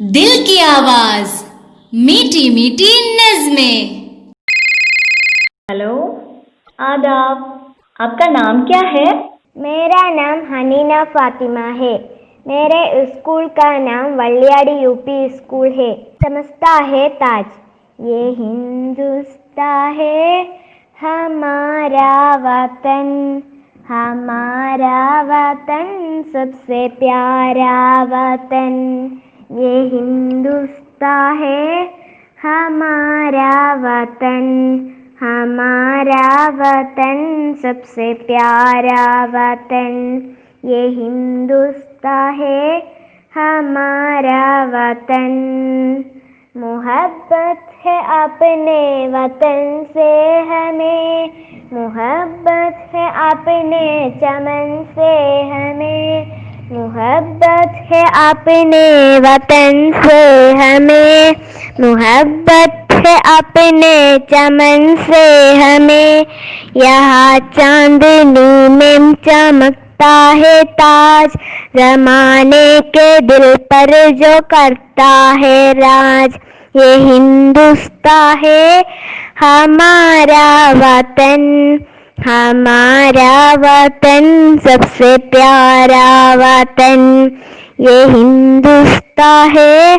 दिल की आवाज, मीठी मीठी नज़्में। हेलो, आदाब। आपका नाम क्या है? मेरा नाम हनीना फातिमा है। मेरे स्कूल का नाम वलियाड़ी यूपी स्कूल है। समझता है ताज, ये हिंदुस्तान है हमारा वतन, हमारा वतन सबसे प्यारा वतन। ये हिंदुस्तान है हमारा वतन, हमारा वतन सबसे प्यारा वतन। ये हिंदुस्तान है हमारा वतन। मोहब्बत है अपने वतन से हमें, मोहब्बत है अपने चमन से हमें, मोहब्बत है अपने वतन से हमें, मोहब्बत है अपने चमन से हमें। यहाँ चांदनी में चमकता है ताज, ज़माने के दिल पर जो करता है राज। ये हिंदुस्तान है हमारा वतन, हमारा वतन सबसे प्यारा वतन। ये हिंदुस्तान है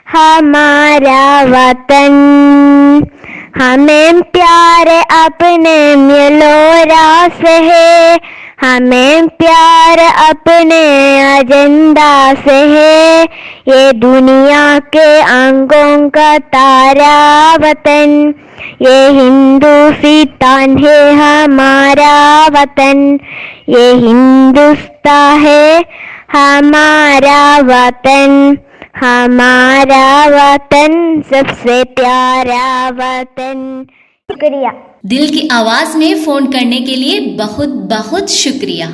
हमारा वतन। हमें प्यार अपने मिलोरा से है, हमें प्यार अपने एजेंडा से है। ये दुनिया के आंगों का तारा वतन, ये हिंदुस्तान है हमारा वतन। ये हिंदुस्तान है हमारा वतन, हमारा वतन सबसे प्यारा वतन। शुक्रिया। दिल की आवाज में फोन करने के लिए बहुत बहुत शुक्रिया।